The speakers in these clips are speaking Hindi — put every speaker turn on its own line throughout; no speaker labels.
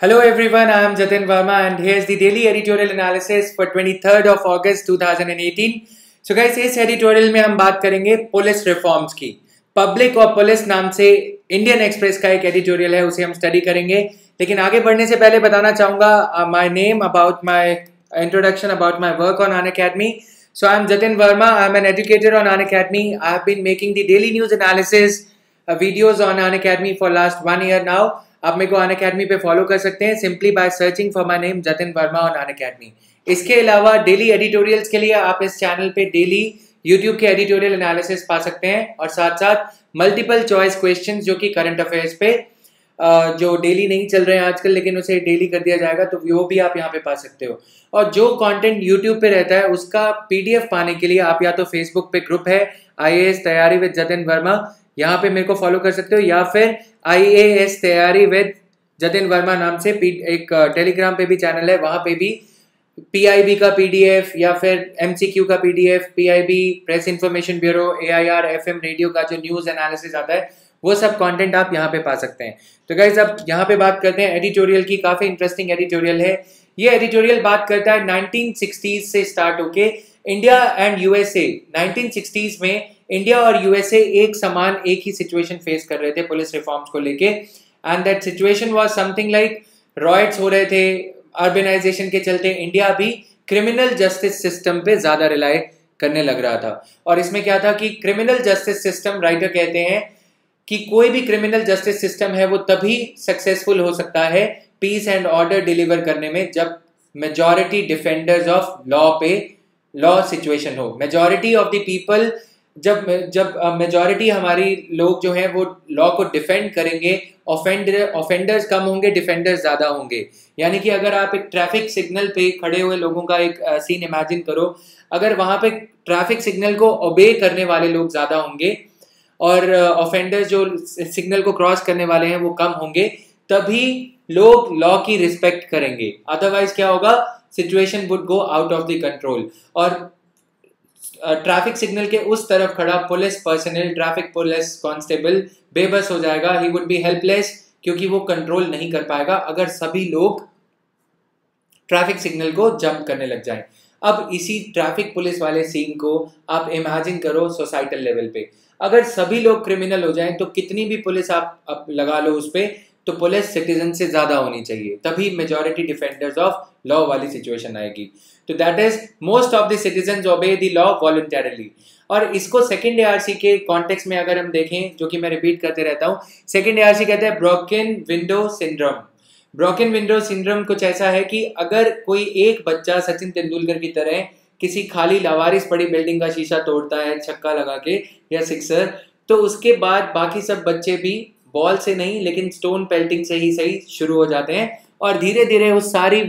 Hello everyone, I am Jatin Verma and here's the daily editorial analysis for 23rd of August 2018. So guys, इस editorial में हम बात करेंगे पुलिस रिफॉर्म्स की. पब्लिक और पुलिस नाम से इंडियन एक्सप्रेस का एक एडिटोरियल है, उसे हम स्टडी करेंगे. लेकिन आगे बढ़ने से पहले बताना चाहूँगा my name, about my introduction about my work on Unacademy. So I am Jatin Verma, I am an educator on Unacademy. I have been making the daily news analysis videos on Unacademy for last 1 year now. आप मेरे को Unacademy पे फॉलो कर सकते हैं simply by searching for my name Jatin Verma on Unacademy. इसके अलावा डेली एडिटोरियल्स के लिए आप इस चैनल पे डेली यूट्यूब के एडिटोरियल एनालिसिस पा सकते हैं और साथ साथ मल्टीपल चॉइस क्वेश्चंस जो कि करंट अफेयर्स पे जो डेली नहीं चल रहे हैं आजकल लेकिन उसे डेली कर दिया जाएगा तो वो भी आप यहाँ पे पा सकते हो. और जो कंटेंट यूट्यूब पे रहता है उसका पीडीएफ पाने के लिए आप या तो फेसबुक पे ग्रुप है IAS तैयारी विद जतिन वर्मा, यहाँ पे मेरे को फॉलो कर सकते हो, या फिर IAS तैयारी विद जतिन वर्मा नाम से एक टेलीग्राम पे भी चैनल है, वहाँ पे भी PIB का PDF या फिर MCQ का PDF, PIB press information bureau, AIR FM radio का जो न्यूज़ एनालिसिस आता है वो सब कंटेंट आप यहाँ पे पा सकते हैं. तो गाइज अब यहाँ पे बात करते हैं एडिटोरियल की. काफ़ी इंटरेस्टिंग एडिटोरियल है. ये एडिटोरियल बात करता है 1960s से स्टार्ट होके इंडिया एंड USA. 1960s में इंडिया और USA एक समान एक ही सिचुएशन फेस कर रहे थे पुलिस रिफॉर्म्स को लेके, and that situation was something like riots हो रहे थे. अर्बनाइजेशन के चलते इंडिया भी क्रिमिनल जस्टिस सिस्टम पे ज्यादा रिलाई करने लग रहा था. और इसमें क्या था कि क्रिमिनल जस्टिस सिस्टम, राइटर कहते हैं कि कोई भी क्रिमिनल जस्टिस सिस्टम है वो तभी सक्सेसफुल हो सकता है पीस एंड ऑर्डर डिलीवर करने में जब मेजॉरिटी डिफेंडर्स ऑफ लॉ पे लॉ सिचुएशन हो. मेजॉरिटी ऑफ द पीपल, जब मेजॉरिटी हमारी लोग जो हैं वो लॉ को डिफेंड करेंगे, ऑफेंडर्स कम होंगे, डिफेंडर्स ज्यादा होंगे. यानी कि अगर आप एक ट्रैफिक सिग्नल पे खड़े हुए लोगों का एक सीन इमेजिन करो, अगर वहां पे ट्रैफिक सिग्नल को ओबे करने वाले लोग ज्यादा होंगे और ऑफेंडर्स जो सिग्नल को क्रॉस करने वाले हैं वो कम होंगे, तभी लोग लॉ की रिस्पेक्ट करेंगे. अदरवाइज क्या होगा, situation would go out of the control और ट्रैफिक सिग्नल के उस तरफ खड़ा police personal, traffic police constable बेबस हो जाएगा. ही वुड बी हेल्पलेस क्योंकि वो कंट्रोल नहीं कर पाएगा अगर सभी लोग ट्रैफिक सिग्नल को जंप करने लग जाएं. अब इसी ट्रैफिक पुलिस वाले सीन को आप इमेजिन करो सोसाइटल लेवल पे. अगर सभी लोग क्रिमिनल हो जाएं तो कितनी भी पुलिस आप लगा लो उस पे, तो पुलिस सिटीजन से ज्यादा होनी चाहिए, तभी मेजॉरिटी डिफेंडर्स ऑफ लॉ वाली सिचुएशन आएगी. तो that is most of the citizens obey the law voluntarily. और इसको सेकंड ARC के कॉन्टेक्स्ट में अगर हम देखें, जो कि मैं रिपीट करते रहता हूँ, सेकंड ARC कहते हैं broken window syndrome. Broken window syndrome कुछ ऐसा है कि अगर कोई एक बच्चा सचिन तेंदुलकर की तरह किसी खाली लावारिस पड़ी बिल्डिंग का शीशा तोड़ता है छक्का लगा के या सिक्सर, तो उसके बाद बाकी सब बच्चे भी बॉल से नहीं लेकिन स्टोन पेल्टिंग से ही सही शुरू हो जाते हैं और धीरे धीरे उस सारी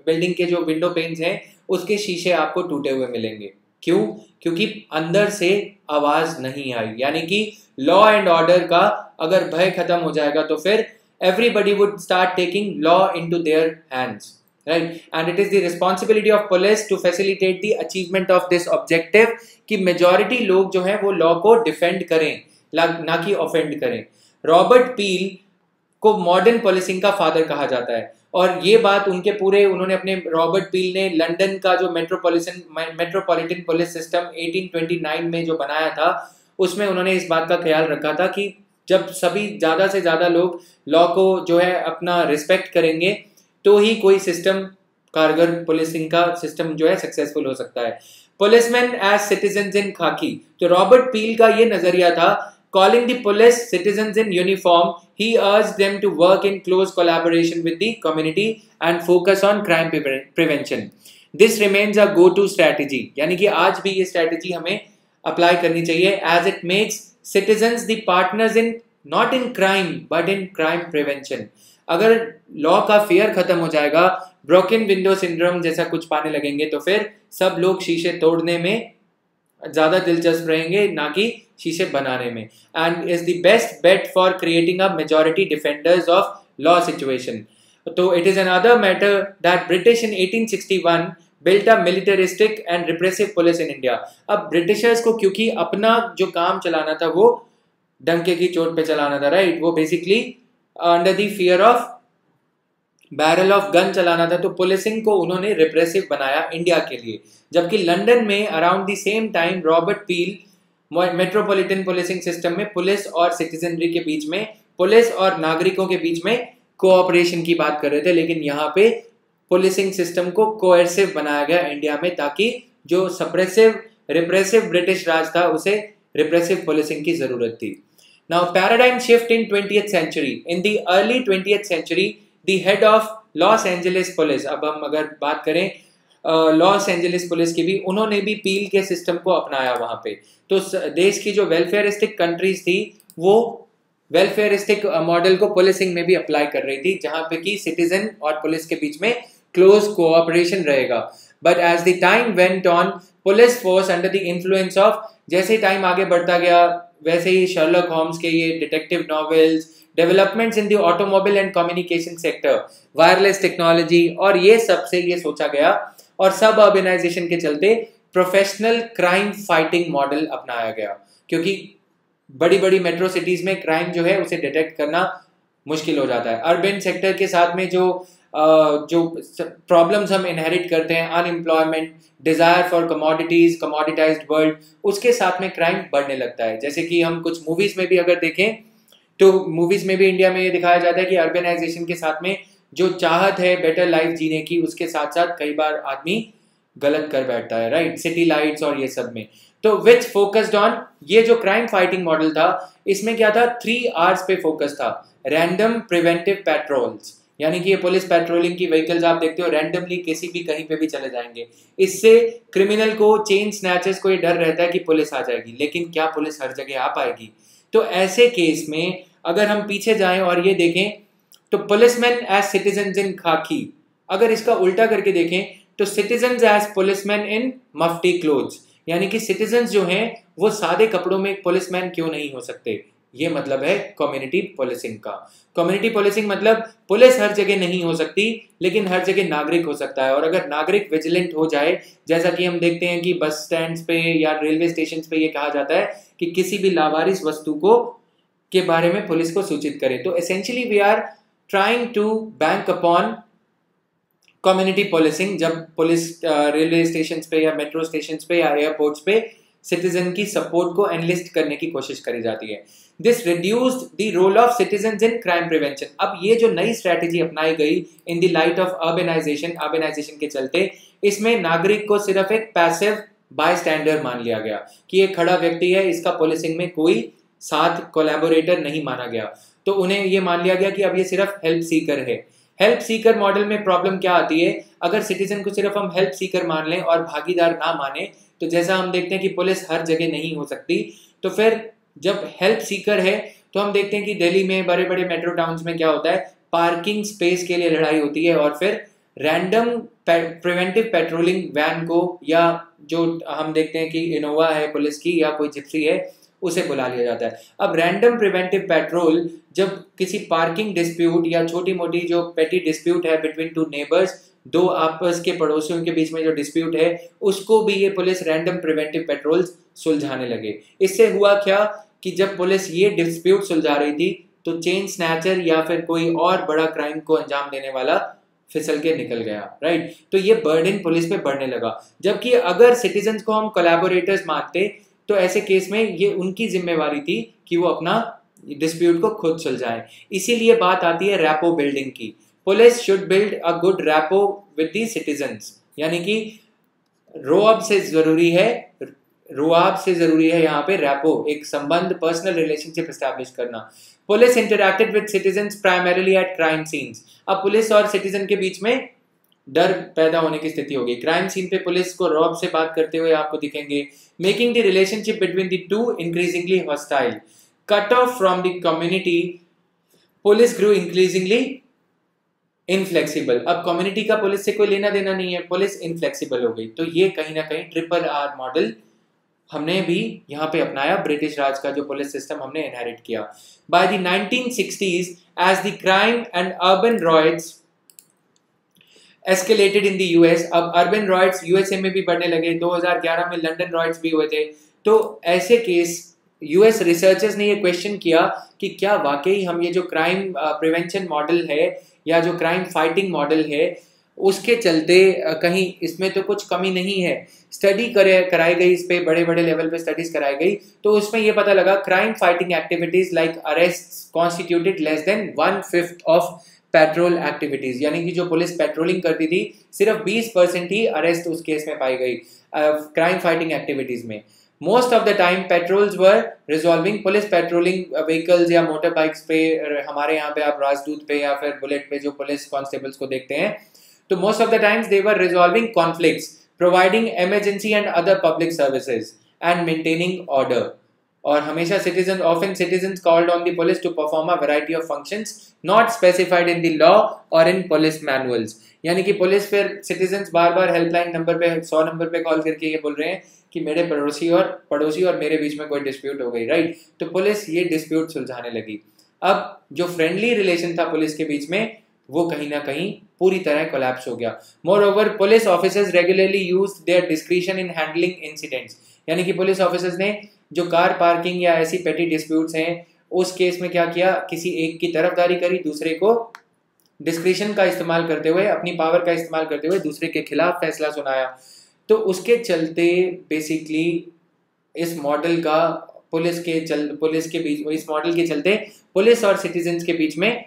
बिल्डिंग के जो विंडो पेन्स हैं उसके शीशे आपको टूटे हुए मिलेंगे. क्यों? क्योंकि अंदर से आवाज नहीं आई. यानी कि लॉ एंड ऑर्डर का अगर भय खत्म हो जाएगा तो फिर everybody would start taking law into their hands, right? And it is the responsibility of police to facilitate the achievement of this objective कि majority लोग जो हैं वो law को defend करें, ना कि offend करें. रॉबर्ट पील को मॉडर्न पुलिसिंग का फादर कहा जाता है और ये बात उन्होंने अपने रॉबर्ट पील ने लंदन का जो मेट्रोपॉलिटन पुलिस सिस्टम 1829 में जो बनाया था उसमें उन्होंने इस बात का ख्याल रखा था कि जब सभी ज्यादा से ज्यादा लोग लॉ को जो है अपना रिस्पेक्ट करेंगे तो ही कोई सिस्टम, कारगर पुलिसिंग का सिस्टम जो है सक्सेसफुल हो सकता है. पुलिसमैन एज सिटीजन्स इन खाकी. तो रॉबर्ट पील का ये नजरिया था, calling the police citizens in uniform, he urged them to work in close collaboration with the community and focus on crime prevention. This remains a go-to strategy. यानी कि आज भी ये स्ट्रेटेजी हमें अप्लाई करनी चाहिए as it makes citizens the partners in not in crime but in crime prevention. अगर लॉ का फियर खत्म हो जाएगा, ब्रोकन विंडो सिंड्रोम जैसा कुछ पाने लगेंगे तो फिर सब लोग शीशे तोड़ने में ज्यादा दिलचस्प रहेंगे ना कि शीशे बनाने में. And is the best bet for creating a majority defenders of law situation. तो it is another matter that British in 1861 built a militaristic and repressive police in India. अब ब्रिटिशर्स को क्योंकि अपना जो काम चलाना था वो डंके की चोट पे चलाना था, राइट? वो basically under the fear of barrel of gun चलाना था, तो पुलिसिंग को उन्होंने रिप्रेसिव बनाया इंडिया के लिए। जबकि लंदन में around the same time Robert peel metropolitan policing system में पुलिस और सिटीजनरी के बीच में, पुलिस और नागरिकों के बीच में कोऑपरेशन की बात कर रहे थे। लेकिन यहाँ पे पुलिसिंग सिस्टम को कोएर्सिव बनाया गया इंडिया में, ताकि जो सप्रेसिव रिप्रेसिव ब्रिटिश राज था उसे रिप्रेसिव पुलिसिंग की जरूरत थी। Now paradigm shift in 20th century. In the early 20th century the head of Los Angeles police, अब हम अगर बात करें लॉस एंजलिस पुलिस की भी, उन्होंने भी पील के सिस्टम को अपनाया वहां पे। तो देश की जो वेलफेयरिस्टिक कंट्रीज थी वो वेलफेयरिस्टिक मॉडल को पुलिसिंग में भी अप्लाई कर रही थी, जहां पे कि सिटीजन और पुलिस के बीच में क्लोज कोऑपरेशन रहेगा। But as the time went on, police force under the influence of, जैसे टाइम आगे बढ़ता गया वैसे ही शर्लक होम्स के ये detective novels, developments in the automobile and communication sector, wireless technology, और ये सबसे ये सोचा गया और सब अर्बनाइजेशन के चलते प्रोफेशनल क्राइम फाइटिंग मॉडल अपनाया गया। क्योंकि बड़ी बड़ी मेट्रो सिटीज में क्राइम जो है उसे डिटेक्ट करना मुश्किल हो जाता है। अर्बन सेक्टर के साथ में जो प्रॉब्लम्स हम इनहेरिट करते हैं, unemployment, desire for commodities, commoditized world, उसके साथ में क्राइम बढ़ने लगता है। जैसे कि हम कुछ मूवीज में भी अगर देखें तो मूवीज में भी इंडिया में ये दिखाया जाता है कि अर्बनाइजेशन के साथ में जो चाहत है बेटर लाइफ जीने की, उसके साथ साथ कई बार आदमी गलत कर बैठता है, राइट, सिटी लाइट्स और ये सब में। तो विच फोकस्ड ऑन, ये जो क्राइम फाइटिंग मॉडल था इसमें क्या था, 3 R's पे फोकस था। रैंडम प्रिवेंटिव पेट्रोल्स, यानी कि ये पुलिस पेट्रोलिंग की व्हीकल्स आप देखते हो रैंडमली किसी भी कहीं पे भी चले जाएंगे। इससे क्रिमिनल को, चेन स्नैचर्स को ये डर रहता है कि पुलिस आ जाएगी, लेकिन क्या पुलिस हर जगह आ पाएगी? तो ऐसे केस में अगर हम पीछे जाएं और ये देखें तो पुलिसमैन एज सिटीजन्स इन खाकी, अगर इसका उल्टा करके देखें तो सिटीजन्स एज पुलिसमैन इन मफ्टी क्लोथ्स, यानी कि सिटीजन्स जो हैं वो सादे कपड़ों में एक पुलिसमैन क्यों नहीं हो सकते। ये मतलब है कम्युनिटी पुलिसिंग का। कम्युनिटी पुलिसिंग मतलब पुलिस हर जगह नहीं हो सकती, लेकिन हर जगह नागरिक हो सकता है। और अगर नागरिक विजिलेंट हो जाए, जैसा कि हम देखते हैं कि बस स्टैंड्स पे या रेलवे स्टेशन पे ये कहा जाता है कि किसी भी लावारिस वस्तु को के बारे में पुलिस को सूचित करें। तो essentially we are trying to bank upon community policing, जब पुलिस रेलवे स्टेशन पे या मेट्रो स्टेशन पे या एयरपोर्ट्स पे सिटीजन की सपोर्ट को एनलिस्ट करने की कोशिश करी जाती है। This reduced the role of citizens in crime prevention. अब ये जो नई स्ट्रैटेजी अपनाई गई in the light of urbanisation के चलते, इसमें नागरिक को सिर्फ एक पैसिव बाय स्टैंडर मान लिया गया कि एक खड़ा व्यक्ति है, इसका पुलिसिंग में कोई साथ कोलैबोरेटर नहीं माना गया। तो उन्हें ये मान लिया गया कि अब ये सिर्फ हेल्प सीकर है। हेल्प सीकर मॉडल में प्रॉब्लम क्या आती है, अगर सिटीजन को सिर्फ हम हेल्प सीकर मान लें और भागीदार ना माने, तो जैसा हम देखते हैं कि पुलिस हर जगह नहीं हो सकती, तो फिर जब हेल्प सीकर है तो हम देखते हैं कि दिल्ली में बड़े बड़े मेट्रो टाउन्स में क्या होता है, पार्किंग स्पेस के लिए लड़ाई होती है और फिर रैंडम प्रिवेंटिव पेट्रोलिंग वैन को, या जो हम देखते हैं कि इनोवा है पुलिस की या कोई जिप्सी है, उसे बुला लिया जाता है। अब रैंडम प्रिवेंटिव पेट्रोल जब किसी पार्किंग डिस्प्यूट या छोटी मोटी जो पेटी डिस्प्यूट है बिटवीन 2 नेबर्स, 2 आपस के पड़ोसियों के बीच में जो डिस्प्यूट है, उसको भी ये पुलिस रैंडम प्रिवेंटिव पेट्रोल सुलझाने लगे। इससे हुआ क्या कि जब पुलिस ये डिस्प्यूट सुलझा रही थी तो चेन स्नैचर या फिर कोई और बड़ा क्राइम को अंजाम देने वाला फिसल के निकल गया, राइट। तो ये बर्डन पुलिस पे बढ़ने लगा। जबकि अगर सिटीजन्स को हम कोलैबोरेटर्स मानते तो ऐसे केस में ये उनकी जिम्मेवारी थी कि वो अपना डिस्प्यूट को खुद सुलझाएं। इसीलिए बात आती है रैपो बिल्डिंग की। Police should build a good rapport with the citizens, यानी कि रोआब से जरूरी है यहाँ पे रैपो, एक संबंध, पर्सनल रिलेशनशिप एस्टैब्लिश करना। Police interacted with citizens primarily at crime scenes. अब पुलिस और सिटीजन के बीच में डर पैदा होने की स्थिति होगी। क्राइम सीन पे पुलिस को रॉब से बात करते हुए आपको दिखेंगे, making the relationship between the two increasingly hostile. Cut off from the community, police grew increasingly inflexible. अब कम्युनिटी का पुलिस से कोई लेना देना नहीं है, पुलिस इनफ्लेक्सिबल हो गई। तो ये कहीं ना कहीं ट्रिपल आर मॉडल हमने भी यहाँ पे अपनाया, ब्रिटिश राज का जो पुलिस सिस्टम हमने इनहेरिट किया। By the 1960s as the crime and urban riots escalated in the US, अब अर्बन रॉयट्स यूएसए में भी बढ़ने लगे। 2011 में लंदन रॉयट्स भी हुए थे। तो ऐसे केस यूएस रिसर्चर्स ने ये क्वेश्चन किया कि क्या वाकई हम ये जो क्राइम प्रिवेंशन मॉडल है या जो क्राइम फाइटिंग मॉडल है उसके चलते कहीं इसमें तो कुछ कमी नहीं है। स्टडी कराई गई, इस पे बड़े बड़े लेवल पे स्टडीज कराई गई, तो उसमें ये पता लगा crime fighting activities like arrest constituted less than 1/5 of petrol activities, यानी कि जो पुलिस पेट्रोलिंग करती थी सिर्फ 20% ही अरेस्ट उस केस में पाई गई क्राइम फाइटिंग एक्टिविटीज में। Most of the time patrols were resolving, police patrolling vehicles या मोटर बाइक्स पे, हमारे यहाँ पे आप राजदूत पे या फिर बुलेट पे जो पुलिस कांस्टेबल्स को देखते हैं, तो most of the times they were resolving conflicts, providing emergency and other public services and maintaining order. और हमेशा citizens called on the police to perform a variety of functions not specified in the law or in police manuals. यानी कि पुलिस फिर citizens बार बार हेल्पलाइन नंबर पे 100 नंबर पे कॉल करके ये बोल रहे हैं कि मेरे पड़ोसी और मेरे बीच में कोई डिस्प्यूट हो गई, राइट? तो पुलिस ये डिस्प्यूट सुलझाने लगी। अब जो फ्रेंडली रिलेशन था पुलिस के बीच में वो कहीं ना कहीं पूरी तरह कोलैप्स हो गया। Moreover police officers regularly used their discretion in handling incidents, यानी कि पुलिस ऑफिसर्स ने जो कार पार्किंग या ऐसी पेटी डिस्प्यूट्स हैं उस केस में क्या किया, किसी एक की तरफदारी करी, दूसरे को डिस्क्रिशन का इस्तेमाल करते हुए, अपनी पावर का इस्तेमाल करते हुए दूसरे के खिलाफ फैसला सुनाया। तो उसके चलते बेसिकली इस मॉडल का पुलिस के बीच, इस मॉडल के चलते पुलिस और सिटीजन्स के बीच में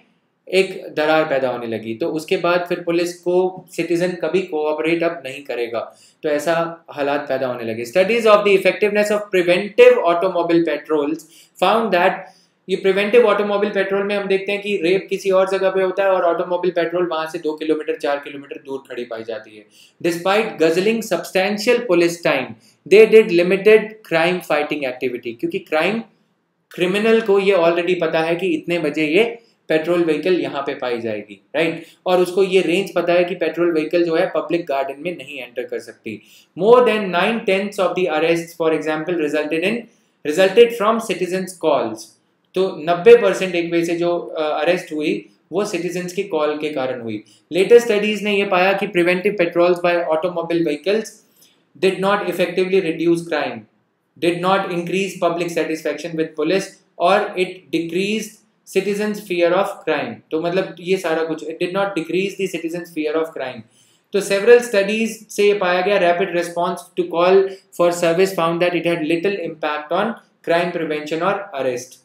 एक दरार पैदा होने लगी। तो उसके बाद फिर पुलिस को सिटीजन कभी कोऑपरेट अब नहीं करेगा, तो ऐसा हालात पैदा होने लगे। Studies of the effectiveness of preventive automobile patrols found that, ये प्रिवेंटिव ऑटोमोबाइल पेट्रोल में हम देखते हैं कि रेप किसी और जगह पे होता है और ऑटोमोबाइल पेट्रोल वहां से 2 किलोमीटर 4 किलोमीटर दूर खड़ी पाई जाती है। Despite guzzling substantial police time they did limited crime fighting activity, क्योंकि क्रिमिनल को ये ऑलरेडी पता है कि इतने बजे ये पेट्रोल व्हीकल यहाँ पे पाई जाएगी, राइट? और उसको ये रेंज पता है कि पेट्रोल व्हीकल जो है पब्लिक गार्डन में नहीं एंटर कर सकती। More than 9/10 of the arrest for example resulted from citizens calls, तो 90% एक वे से जो अरेस्ट हुई वो सिटीजन्स की कॉल के कारण हुई। लेटेस्ट स्टडीज ने ये पाया कि preventive patrols by automobile vehicles did not effectively reduce crime, did not increase public satisfaction with police, और it decreases citizens fear of crime। तो मतलब ये सारा कुछ, it did not decrease the citizens fear of crime। तो several studies से ये पाया गया rapid response to call for service found that it had little impact on crime prevention or arrest।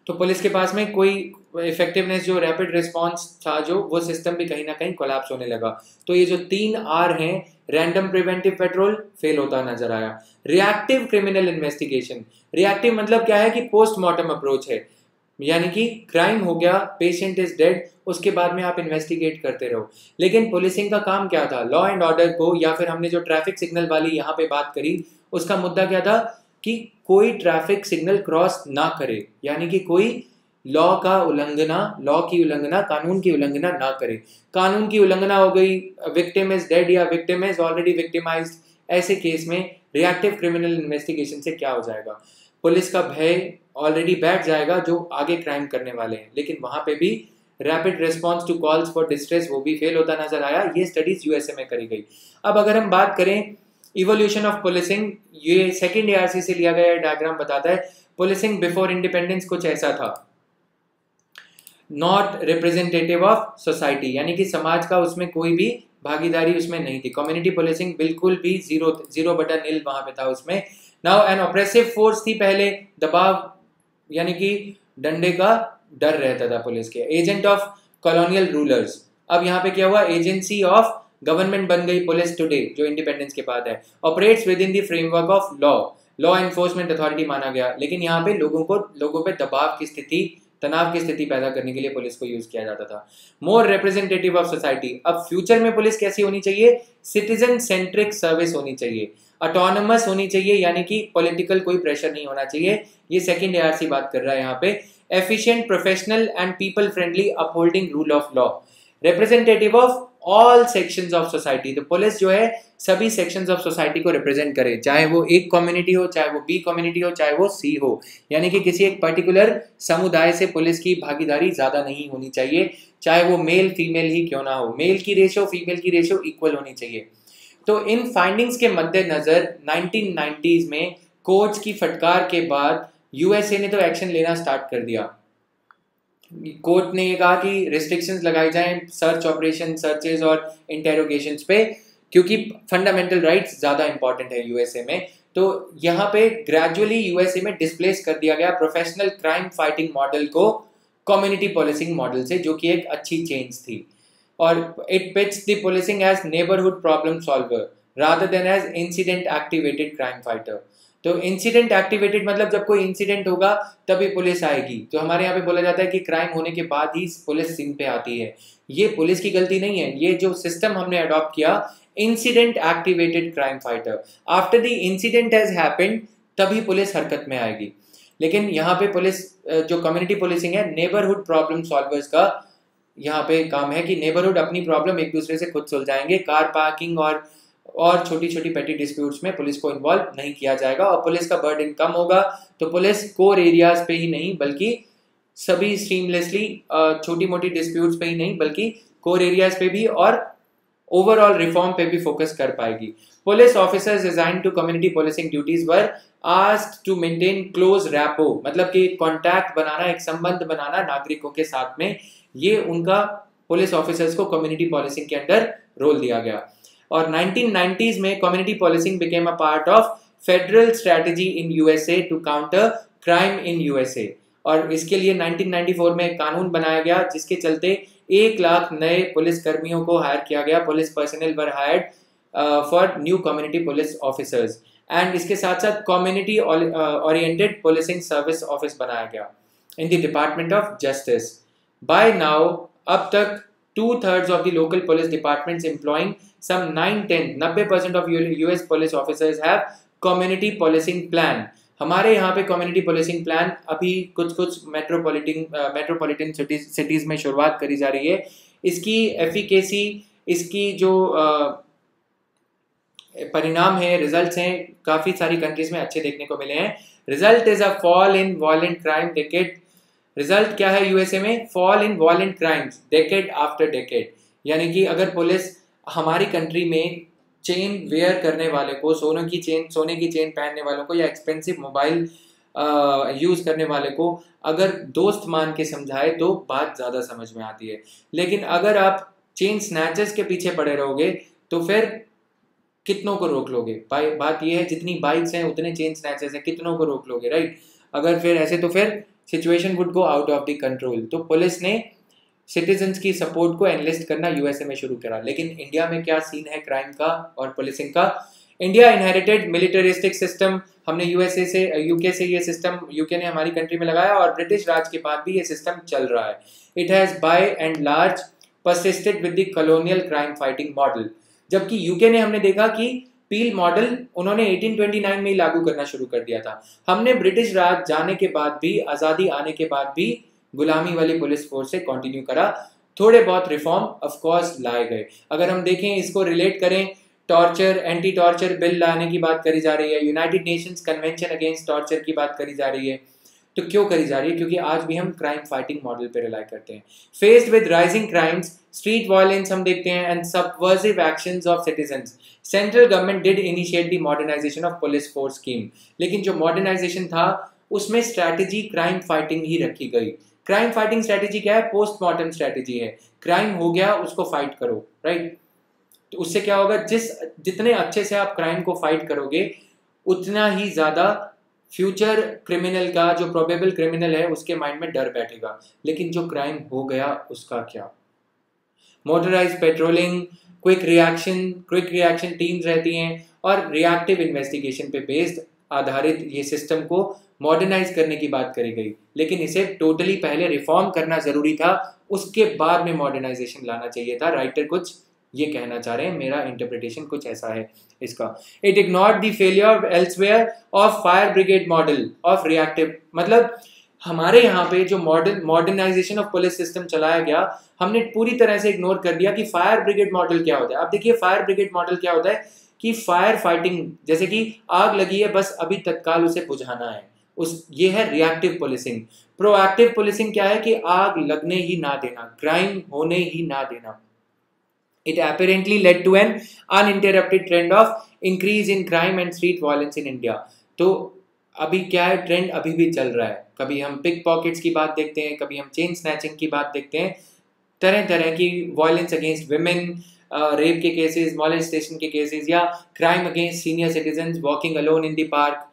तो पुलिस के पास में कोई इफेक्टिवनेस, जो रैपिड रिस्पॉन्स था जो, वो सिस्टम भी कहीं ना कहीं कोलैप्स होने लगा। तो ये जो 3 R हैं, रैंडम प्रिवेंटिव पेट्रोल फेल होता नजर आया। रिएक्टिव क्रिमिनल इन्वेस्टिगेशन, रिएक्टिव मतलब क्या है कि पोस्टमार्टम अप्रोच है, यानी कि क्राइम हो गया, पेशेंट इज डेड, उसके बाद में आप इन्वेस्टिगेट करते रहो। लेकिन पुलिसिंग का काम क्या था, लॉ एंड ऑर्डर को, या फिर हमने जो ट्रैफिक सिग्नल वाली यहाँ पे बात करी उसका मुद्दा क्या था कि कोई ट्रैफिक सिग्नल क्रॉस ना करे, यानी कि कोई लॉ की उल्लंघना, कानून की उल्लंघना ना करे। कानून की उल्लंघना हो गई, विक्टिम इज डेड या विक्टिम इज ऑलरेडी विक्टिमाइज्ड, ऐसे केस में रिएक्टिव क्रिमिनल इन्वेस्टिगेशन से क्या हो जाएगा, पुलिस का भय ऑलरेडी बैठ जाएगा जो आगे क्राइम करने वाले हैं। लेकिन वहां पे भी rapid response to calls for distress वो भी फेल होता नजर आया। ये स्टडीज यूएसए में करी गई। अब अगर हम बात करें इवोल्यूशन ऑफ पुलिसिंग, ये सेकंड ARC से लिया गया डायग्राम बताता है पुलिसिंग बिफोर इंडिपेंडेंस कुछ ऐसा था, नॉट रिप्रेजेंटेटिव ऑफ सोसाइटी, यानी कि समाज का उसमें कोई भी भागीदारी उसमें नहीं थी। कम्युनिटी पुलिसिंग बिल्कुल भी जीरो बटा नील वहां पे था उसमें। नाउ एन ऑप्रेसिव फोर्स थी पहले, दबाव यानी कि डंडे का डर रहता था पुलिस के। एजेंट ऑफ कॉलोनियल रूलर्स, अब यहाँ पे क्या हुआ, एजेंसी ऑफ गवर्नमेंट बन गई पुलिस टुडे, जो इंडिपेंडेंस के बाद है। Operates with in the framework of law enforcement authority माना गया। लेकिन यहाँ पे लोगों पे दबाव की स्थिति, तनाव की स्थिति पैदा करने के लिए पुलिस को यूज किया जाता था। मोर रिप्रेजेंटेटिव ऑफ सोसाइटी, अब फ्यूचर में पुलिस कैसी होनी चाहिए, सिटीजन सेंट्रिक सर्विस होनी चाहिए, ऑटोनमस होनी चाहिए, यानी कि पॉलिटिकल कोई प्रेशर नहीं होना चाहिए। ये सेकंड ARC बात कर रहा है यहाँ पे। Efficient, professional and people friendly, upholding rule of law, representative of all sections of society. तो पुलिस जो है सभी सेक्शंस ऑफ सोसाइटी को रिप्रेजेंट करे, चाहे वो एक कम्युनिटी हो, चाहे वो B कम्युनिटी हो, चाहे वो C हो, यानी कि किसी एक पर्टिकुलर समुदाय से पुलिस की भागीदारी ज्यादा नहीं होनी चाहिए, चाहे वो मेल फीमेल ही क्यों ना हो। मेल की रेशियो, फीमेल की रेशियो इक्वल होनी चाहिए। तो इन फाइंडिंग्स के मद्देनजर 1990s में कोर्ट्स की फटकार के बाद यूएसए ने तो एक्शन लेना स्टार्ट कर दिया। कोर्ट ने ये कहा कि रिस्ट्रिक्शंस लगाई जाएं सर्च ऑपरेशन, सर्चेज और इंटेरोगेशंस पे, क्योंकि फंडामेंटल राइट्स ज़्यादा इंपॉर्टेंट है यूएसए में। तो यहाँ पे ग्रेजुअली यूएसए में डिस्प्लेस कर दिया गया प्रोफेशनल क्राइम फाइटिंग मॉडल को कम्युनिटी पुलिसिंग मॉडल से, जो कि एक अच्छी चेंज थी। और it pits the policing as neighbourhood problem solver rather than as incident activated crime fighter. तो इंसिडेंट एक्टिवेटेड मतलब जब कोई इंसिडेंट होगा तभी पुलिस आएगी। तो हमारे यहाँ पे बोला जाता है कि क्राइम होने के बाद ही पुलिस सीन पे आती है। ये पुलिस की गलती नहीं है, ये जो सिस्टम हमने अडॉप्ट किया, incident activated crime fighter, after the incident has happened तभी पुलिस हरकत में आएगी। लेकिन यहाँ पे पुलिस जो कम्युनिटी पुलिसिंग है, नेबरहुड प्रॉब्लम सॉल्वर्स का यहाँ पे काम है कि नेबरहुड अपनी प्रॉब्लम एक दूसरे से खुद सुलझाएंगे। कार पार्किंग और छोटी छोटी पेटी डिस्प्यूट्स में पुलिस को इन्वॉल्व नहीं किया जाएगा और पुलिस का बर्डन कम होगा। तो पुलिस कोर एरियाज पे ही नहीं बल्कि सभी सीमलेसली छोटी मोटी डिस्प्यूट्स पे ही नहीं बल्कि कोर एरियाज पे भी और ओवरऑल रिफॉर्म पे भी फोकस कर पाएगी। Police officers assigned to community policing duties were asked to maintain close rapport, मतलब कि कॉन्टैक्ट बनाना, एक संबंध बनाना नागरिकों के साथ में, ये उनका पुलिस ऑफिसर्स को कम्युनिटी पुलिसिंग के अंदर रोल दिया गया। और 1990s में community policing became a part of federal strategy in USA to counter crime in USA. और इसके लिए 1994 में एक कानून बनाया गया जिसके चलते 1 लाख नए पुलिस कर्मियों को हायर किया गया। Police personnel were hired for new community police officers. And इसके साथ साथ community oriented policing service office बनाया गया in the department of justice. By now अब तक 2/3 of the local police departments employing some 90% of US police officers have community policing plan। हमारे यहाँ पे कम्युनिटी पुलिसिंग प्लान अभी कुछ मेट्रोपॉलिटन सिटीज में शुरुआत करी जा रही है। इसकी एफिकेसी, इसकी जो परिणाम है, रिजल्ट्स हैं, काफी सारी कंट्रीज में अच्छे देखने को मिले हैं। Result is a fall in violent crime decade. Result क्या है यूएसए में? Fall in violent crimes decade after decade. यानी कि अगर पुलिस हमारी कंट्री में चेन वेयर करने वाले को, सोने की चेन पहनने वालों को या एक्सपेंसिव मोबाइल यूज करने वाले को अगर दोस्त मान के समझाए तो बात ज्यादा समझ में आती है। लेकिन अगर आप चेन स्नैचर्स के पीछे पड़े रहोगे तो फिर कितनों को रोक लोगे? बात यह है, जितनी बाइक्स हैं उतने चेन स्नैचर्स हैं, कितनों को रोक लोगे, राइट? अगर फिर ऐसे तो फिर situation would go out of the control. तो पुलिस ने सिटीजन्स की सपोर्ट को एनलिस्ट करना यूएसए में शुरू करा। लेकिन इंडिया में क्या सीन है क्राइम का और पुलिसिंग का? India inherited militaristic system. हमने यूएसए से, यूके से ये सिस्टम यूके ने हमारी कंट्री में लगाया और ब्रिटिश राज के बाद भी ये सिस्टम चल रहा है। It has by and large persisted with the colonial crime fighting model. जबकि यूके ने हमने देखा कि पील मॉडल उन्होंने 1829 में ही लागू करना शुरू कर दिया था। हमने ब्रिटिश राज जाने के बाद भी, आज़ादी आने के बाद भी गुलामी वाली पुलिस फोर्स से कंटिन्यू करा। थोड़े बहुत रिफॉर्म ऑफ कोर्स लाए गए। अगर हम देखें, इसको रिलेट करें, टॉर्चर, एंटी टॉर्चर बिल लाने की बात करी जा रही है, United Nations convention against torture की बात करी जा रही है। तो क्यों करी जा रही है? क्योंकि आज भी हम क्राइम फाइटिंग मॉडल पे रिलाई करते हैं। Faced with rising crimes, street violence हम देखते हैं, and subversive actions of citizens, central government did initiate the modernisation of police force scheme. लेकिन जो मॉडर्नाइजेशन था उसमें स्ट्रैटेजी क्राइम फाइटिंग ही रखी गई। क्राइम फाइटिंग स्ट्रैटेजी क्या है? पोस्टमार्टम स्ट्रैटेजी है। क्राइम हो गया, उसको फाइट करो, राइट? तो उससे क्या होगा, जितने अच्छे से आप क्राइम को फाइट करोगे उतना ही ज्यादा फ्यूचर क्रिमिनल का, जो प्रोबेबल क्रिमिनल है, उसके माइंड में डर बैठेगा। लेकिन जो क्राइम हो गया उसका क्या? Motorise patrolling, quick reaction teams रहती हैं और रिएक्टिव इन्वेस्टिगेशन पे बेस्ड आधारित ये सिस्टम को मॉडर्नाइज करने की बात करी गई। लेकिन इसे टोटली पहले रिफॉर्म करना जरूरी था, उसके बाद में मॉडर्नाइजेशन लाना चाहिए था। राइटर कुछ ये कहना चाह रहे हैं, मेरा इंटरप्रिटेशन कुछ ऐसा है इसका। It ignored the failure elsewhere of fire brigade model of reactive. मतलब हमारे यहाँ पे जो मॉडर्नाइजेशन ऑफ पुलिस सिस्टम चलाया गया, हमने पूरी तरह से इग्नोर कर दिया कि फायर ब्रिगेड मॉडल क्या होता है। आप देखिए, फायर ब्रिगेड मॉडल क्या होता है कि फायर फाइटिंग, जैसे कि आग लगी है, बस अभी तत्काल उसे बुझाना है, ये है रिएक्टिव पुलिसिंग। प्रोएक्टिव पुलिसिंग क्या है कि आग लगने ही ना देना, क्राइम होने ही ना देना। It apparently led to an uninterrupted trend of increase in crime and street violence in India। तो अभी क्या है, ट्रेंड अभी भी चल रहा है। कभी हम पिक पॉकेट्स की बात देखते हैं, कभी हम चेन स्नैचिंग की बात देखते हैं, तरह तरह की वायलेंस अगेंस्ट विमेन, रेप के केसेस, मॉलेस्टेशन के केसेस, या crime against senior citizen walking alone in the park.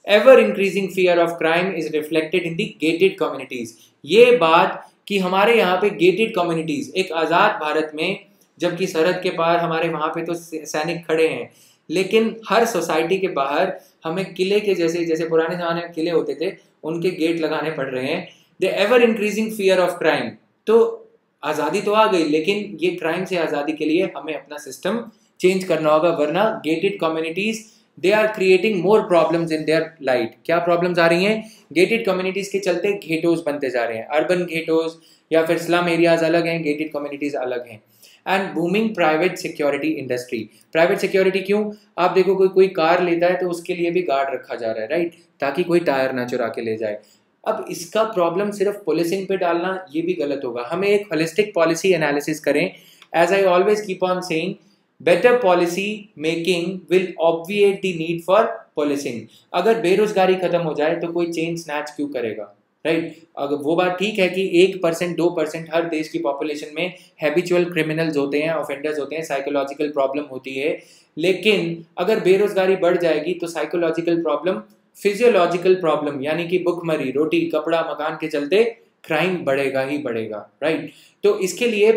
Ever increasing fear of crime is reflected in the gated communities. ये बात कि हमारे यहाँ पे गेटेड कम्युनिटीज, एक आज़ाद भारत में, जबकि सरहद के पार हमारे वहाँ पे तो सैनिक खड़े हैं, लेकिन हर सोसाइटी के बाहर हमें किले के जैसे, जैसे पुराने ज़माने में किले होते थे, उनके गेट लगाने पड़ रहे हैं। The ever increasing fear of crime. तो आज़ादी तो आ गई, लेकिन ये क्राइम से आज़ादी के लिए हमें अपना सिस्टम चेंज करना होगा, वरना gated communities they are creating more problems in their light. क्या प्रॉब्लम्स आ रही हैं? गेटेड कम्युनिटीज़ के चलते घेटोज बनते जा रहे हैं, अर्बन घेटोज, या फिर स्लम एरियाज अलग हैं, गेटेड कम्युनिटीज़ अलग हैं। And booming private security industry. Private security क्यों? आप देखो, कोई कार लेता है तो उसके लिए भी गार्ड रखा जा रहा है, राइट, ताकि कोई टायर ना चुरा के ले जाए। अब इसका प्रॉब्लम सिर्फ पुलिसिंग पे डालना ये भी गलत होगा। हमें एक होलिस्टिक पॉलिसी एनालिसिस करें। As I always keep on saying, better policy making will obviate the need for policing. अगर बेरोजगारी खत्म हो जाए तो कोई चेन स्नैच क्यों करेगा, राइट? अगर वो बात ठीक है कि 1% 2% हर देश की पॉपुलेशन में हैबिचुअल क्रिमिनल्स होते हैं, ऑफेंडर्स होते हैं, साइकोलॉजिकल प्रॉब्लम होती है, लेकिन अगर बेरोजगारी बढ़ जाएगी तो साइकोलॉजिकल प्रॉब्लम, फिजियोलॉजिकल प्रॉब्लम, यानी कि भुखमरी, रोटी कपड़ा मकान के चलते क्राइम बढ़ेगा ही बढ़ेगा, राइट? तो इसके लिए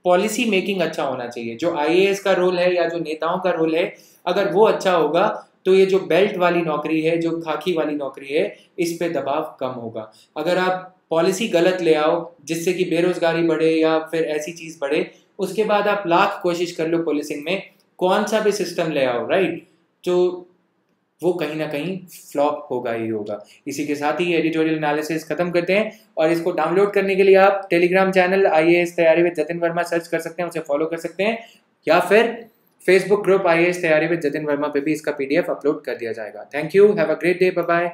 पॉलिसी मेकिंग अच्छा होना चाहिए। जो आईएएस का रोल है या जो नेताओं का रोल है, अगर वो अच्छा होगा तो ये जो बेल्ट वाली नौकरी है, जो खाकी वाली नौकरी है, इस पे दबाव कम होगा। अगर आप पॉलिसी गलत ले आओ जिससे कि बेरोजगारी बढ़े या फिर ऐसी चीज बढ़े, उसके बाद आप लाख कोशिश कर लो पुलिसिंग में, कौन सा भी सिस्टम ले आओ, राइट, तो वो कहीं ना कहीं फ्लॉप होगा ही होगा। इसी के साथ ही एडिटोरियल एनालिसिस खत्म करते हैं, और इसको डाउनलोड करने के लिए आप टेलीग्राम चैनल आईएएस तैयारी विद जतिन वर्मा सर्च कर सकते हैं, उसे फॉलो कर सकते हैं, या फिर फेसबुक ग्रुप आईएएस तैयारी विद जतिन वर्मा पे भी इसका पीडीएफ अपलोड कर दिया जाएगा। Thank you, have a great day, bye bye.